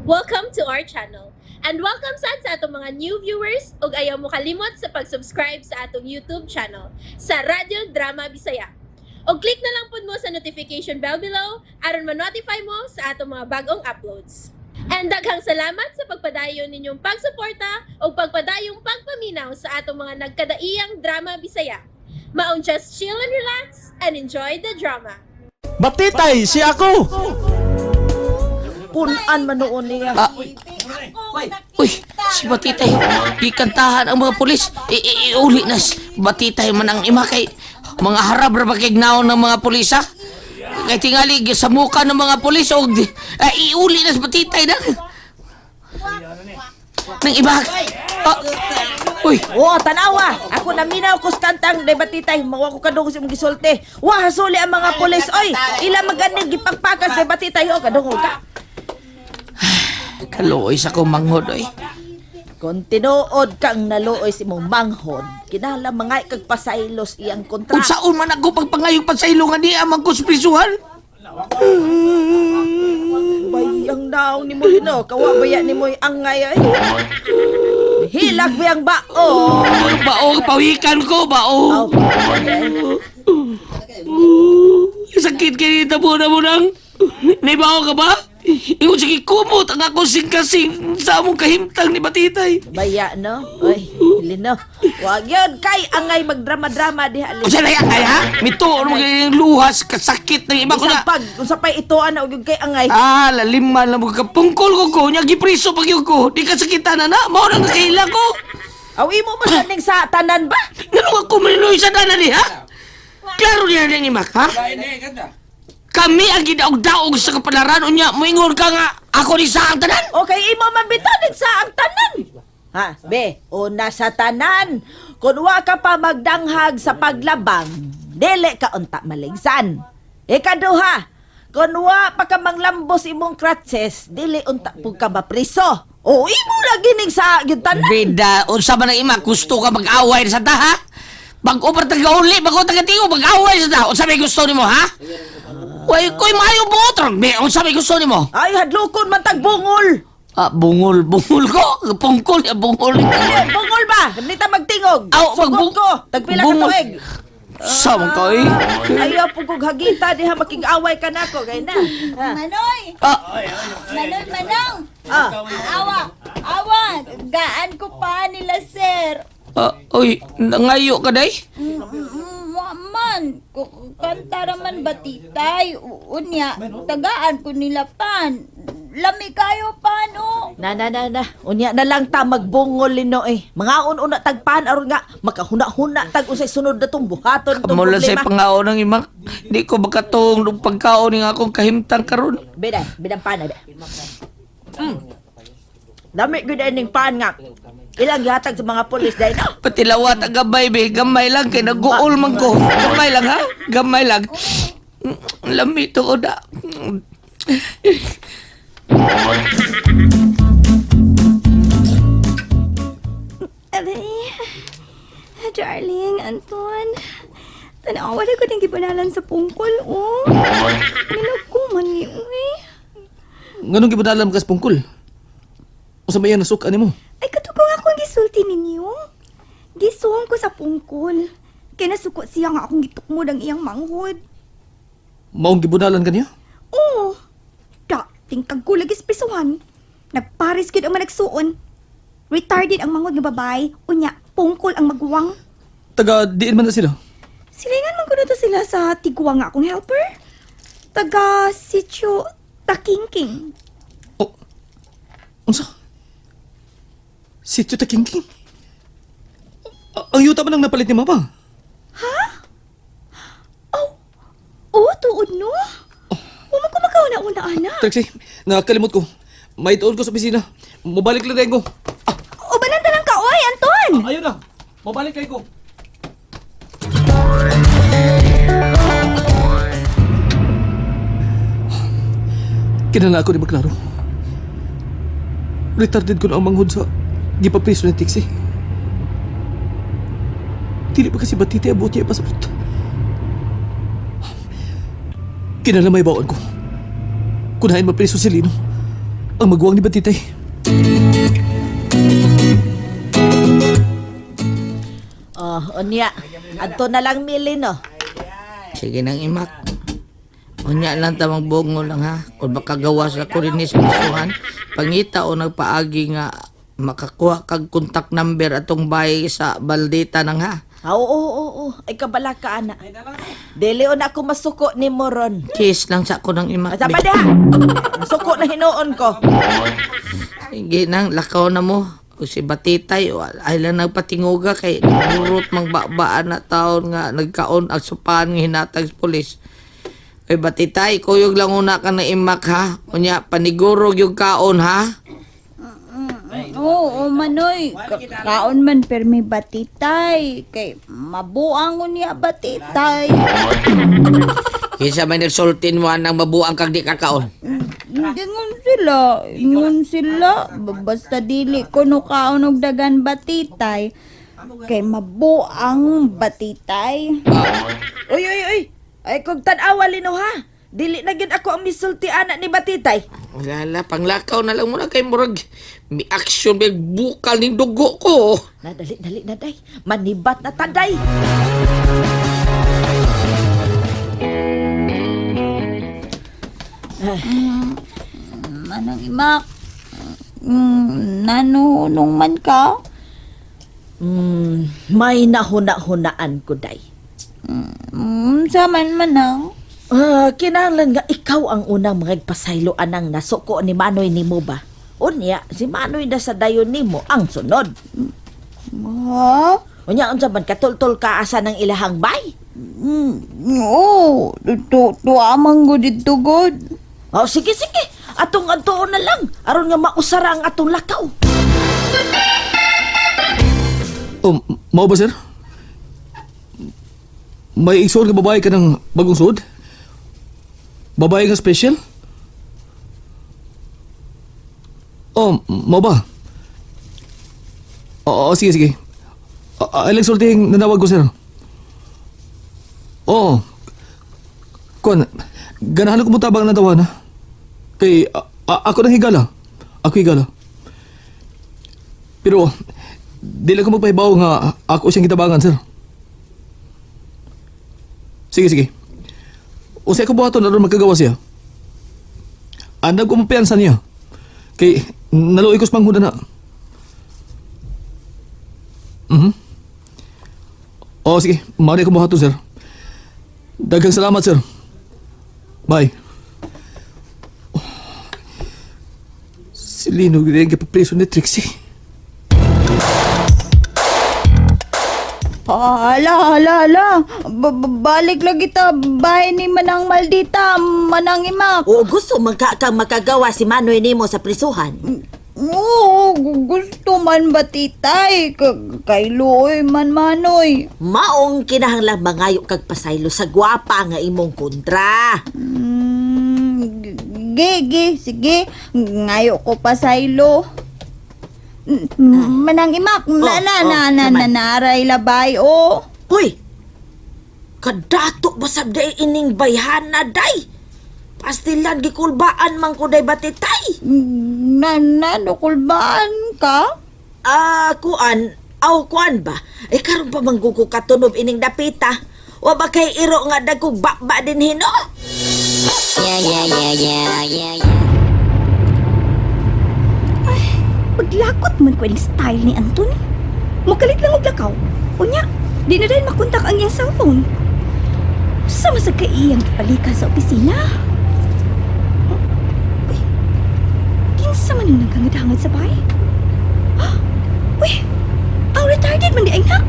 Welcome to our channel. And welcome sa atong mga new viewers ug ayaw mo kalimot sa pag-subscribe sa atong YouTube channel sa Radio Drama Bisaya. O click na lang pud mo sa notification bell below aron ma-notify mo sa atong mga bagong uploads. And daghang salamat sa pagpadayon ninyong pagsuporta o pagpadayong pagpaminaw sa atong mga nagkadaiyang Drama Bisaya. Maong just chill and relax and enjoy the drama. Batitay, si ako! Punan man noon niya. Uy, si Batitay, di kantahan ang mga pulis. Iuli na si Batitay man ang ima kay mga harab ra pakignaon ng mga pulis ha. Kay tingali sa muka ng mga pulis o iuli na si Batitay na. Nang iba. Uy, Tanawa. Ako naminaw ko sa kantang de Batitay. Mawa ko kadung sa mong gisulti. Hasuli ang mga pulis. Oy, ila maganing gipagpakas de Batitay. Kadungog ka. kaluoy sa kong manghod oy. Kung tinuod kang naluoy si mong manghod, kinala mga ikagpasaylos iyang kontra. Kung saan man ako pagpangayog pa sa ilungan niya amang kusprisuhan. Bayang daong ni mo lino. Kawabaya ni mo'y angay ay. Hilag bayang bao. Bao, pawikan ko, bao. Sakit kinita mo na mo nang. Naibaw ka ba? Ikaw sige kumot ang ako sing-kasing sa among kahimtang ni Batitay. Baya no? Oy, lino. Wag yun. Kay angay magdrama-drama di halin. O siya na yan kaya? Mito, ano magiging luhas, kasakit ng iba ko na. Kung sa pay ituan na og kay angay. Laliman lang magkapungkol ko, niya gipriso pag yun ko. Di kasakitan na na, mao nang nakaila ko. Awi mo masaning sa tanan ba? Ganun ako maniloy sa dana ni, ha? Klaro niya na ni Mac, ha? Kami ang gidaog-daog sa kapalaran unya, moingon ka nga ako ni sa ang tanan. Okay, imo mabitanin sa ang tanan. Ha, be, una sa tanan. Kung wa ka pa magdanghag sa paglabang, dili ka unta maligsan. Ikaduha, kung wa pa ka manglambos imong kratses, dili unta pug ka mapriso. O imo lagi ning sa yung tanan. Bida, unsa man ang ima, gusto ka mag-away sa ta, ha? Pag-ubar taga-uli, pag-taga-tingo, mag-away sa ta. Unsa may gusto nimo, ha? Uy, ko'y maayo butron. Unsa may gusto nimo? Ay, hadlokon man tag bungol. Bungol ko. Pungkol, bungol. Bungol ba? Nita magtingog. Sugot ko. Tagpila ka tuig. Sama ka, eh. Ayaw po kong hagita, diha makig-away ka na ko. Kaya na. Ha? Manoy! Manong! Awa! Gaan ko pa nila, sir. Uy, nangayo ka, day? Man, kantara man batitay. Unya, tagaan ko nila pan. Lami kayo pan, oh. Na. Unya na lang ta magbungol lino eh. Mga una tagpan aron nga makahuna-huna tag usay sunod na tong buhaton tong Kamula sa problema. pangaon ng imak. Di ko makatong ng pagkaon ng akong kahimtang karon. Bidang pan be. Dami gud ning pan nga. Ilang gihatag sa mga pulis dai no. Pati lawat ang gamay, be. Gamay lang, kay nag-uol man ko. Gamay lang, ha? Gamay lang. Lami to ko da. Darling, Anton. Tanawa na ko din gibanalan sa pungkol, oh. Minaguman ni, uy. Nganong gibadalam kas pungkol? Usa may nasukan nimo? Ay, katugong akong gisulti ninyo. Gisuong ko sa pungkol. Kaya nasuko siya nga akong gitukmod ang iyang manghod. Maong gibudalan kaniya? Oo. Tingkag ko lagi sa pisuhan. Nagparis gid ang managsuon. Retarded ang manghod nga babae. Unya, pungkol ang magwang. Taga diin man na sila. Silingan man ko na to sila sa tiguang nga akong helper. Taga sityo Takingking. Oh. Unsa? Sityo ta Kingking. Ang yuta man ang napalit ni mama. Oh, tuod no? Huwag ko makauna-una, ana. Taxi, nakalimot ko. May tuon ko sa opisina. Mabalik lang tayo ko. O, bananda lang ka, oy, Anton! Ayun na. Mabalik kayo ko. Kinala ako ni Maklaro. Retarded ko na ang manghod sa gipapriso ng tiksi. Dili pa kasi batiti abot niya pasapot. Kinala may bawaan ko. Kunahin mapriso si Lino. ang magwang ni Batitay. Oh, unya. Adto na lang mili no. Sige nang imak. Unya lang tamang bungo lang ha. Kung makagawas na ko rin ni Spisuhan, pangita o nagpaagi nga makakuha kag contact number atong bahay sa baldita nang ha. Oo. Ay kabala ka ana. Dili on ako masuko ni Moron. Kiss lang sa ko ng imak. Asa pa diha? Masuko na hinuon ko. Sige nang lakaw na mo. O si Batitay, ay lang nagpatinguga kay nagurot mang babaan na taon nga nagkaon ang supahan ng hinatag sa polis. Kay Batitay, kuyog lang una ka na imak ha. Kunya, panigurog yung kaon ha. Oo, manoy. Kaon man per may batitay. Kay mabuang niya batitay. Kisa may nagsultin mo nang mabuang kag di kakaon. Ingon sila. Basta dili ko no kaon og dagan batitay. Kay mabuang batitay. Uy. Ay kog tan-awa lino ha. Dili na gid ako ang misulti anak ni Batitay. Wala, panglakaw na lang muna kay Murag. May action, may bukal ning dugo ko. Dali na day. Manibat na taday. Manang imak. Nanunong man ka? May nahuna-hunaan ko day. Sa man manang. Kinahanglan nga ikaw ang unang magpasaylo anang nasuko ni Manoy nimo ba? Unya, si Manoy na sa dayon nimo ang sunod. Ha? Unya, unsa man katultol ka asa ng ilahang bay? Oo. Tuamang go dito god. Oh, sige. Atong adtoon na lang. Aron nga mausara ang atong lakaw. Oh, mao ba, sir? May iksor nga babae ka ng bagong suod? Babae nga special? Oh, mao ba? Oo, sige. Ay lang sulting nanawag ko, sir. Oo. Kuan, ganahan ko mo tabang na tawahan, ha? Kay, ako nang higala. Ako higala. Pero, di lang ko magpahibaw nga ako siyang kitabangan, sir. Sige. Usay ko buhaton na ron magkagawa siya. Andag ko mapiansa niya. Kay, naluoy ko sa panghuda na. Oo, sige. Mari ko buhaton, sir. Daghang salamat, sir. Bye. Si Lino, gina yung kapapreso ni Trixie. Hala. Balik lagi ta bahay ni Manang Maldita, Manang Imak. O gusto kang makagawa si Manoy nimo sa prisuhan? Oo, gusto man batitay. Kay Luoy man Manoy. Maong kinahanglang mangayo kag pasaylo sa gwapa nga imong kontra. Sige. Ngayo ko pa saylo. Manang Imak, naray labay, Hoy! Kadato basab day ining bayhana day. Pastilan gikulbaan man ko day Batitay. Nanukulbaan ka? Kuan ba? Karon pa manggugo katunob ining dapita. Wa ba kay iro nga dagkog bakba din hino? Yeah. Paglakot man ko yung style ni Anton. Mukalit lang og lakaw. Unya, di na rin makontak ang iyang cellphone. Sama sa kaiyang palikan sa opisina. Uy, kinsa man yung nagkangad-hangad sa bahay? Uy, ang retarded man di ay na.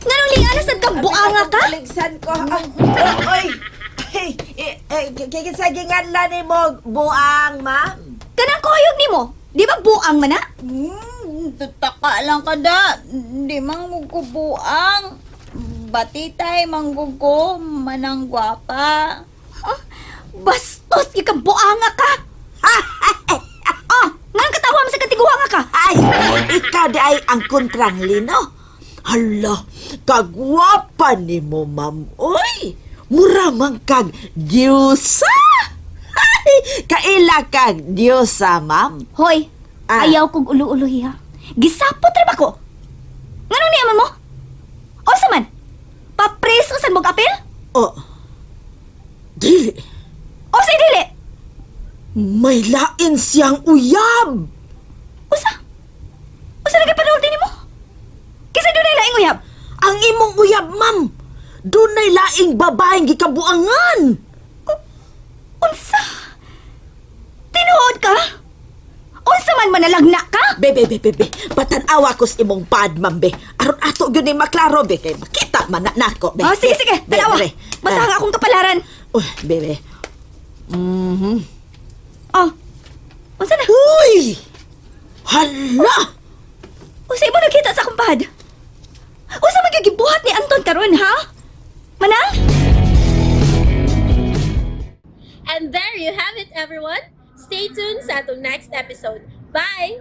Nanuling alas at kabuanga ka? Baligsan ko. Oy! Kikisagingan ni mo buang, ma'am. Kanang kuyog ni mo? Di ba buang man na? Tutaka lang ka da. Di man gugubuang. Batitay manggugo, manang gwapa. Bastos, ikabuanga ka! Nang katawa mo sa katiguanga ka! Ay, ikaw di ay ang kontrang Lino. Hala, kagwapa ni mo, ma'am. Uy, mura man kag diyosa. Ay, kaila kag diyosa, ma'am. Hoy, Ah. ayaw kong ulu-uluhi ha. Gisapot ra ba ko? Ngano niyaman mo? O saman? Papreso sa mong apel? Oh, dili. O sa dili? May lain siyang uyab. Usa? Usa lagi panood din mo? Kisa doon ay laing uyab. Ang imong uyab, ma'am. Dunay laing babaeng gikabuangan. Unsa? Tinuod ka? Unsa man manalagna ka? Be. Patanawa ko sa imong pad, ma'am, be. Aron ato yun yung maklaro, be. Kay makita man na nako, be. Oh, sige, Be, dalawa. be. Basta nga akong kapalaran. Be. Oh, unsa na? Uy! Hala! Unsa mo nakita sa akong pad? Unsa magigibuhat ni Anton karon ha? Manang? And there you have it, everyone. Stay tuned sa atong next episode. Bye!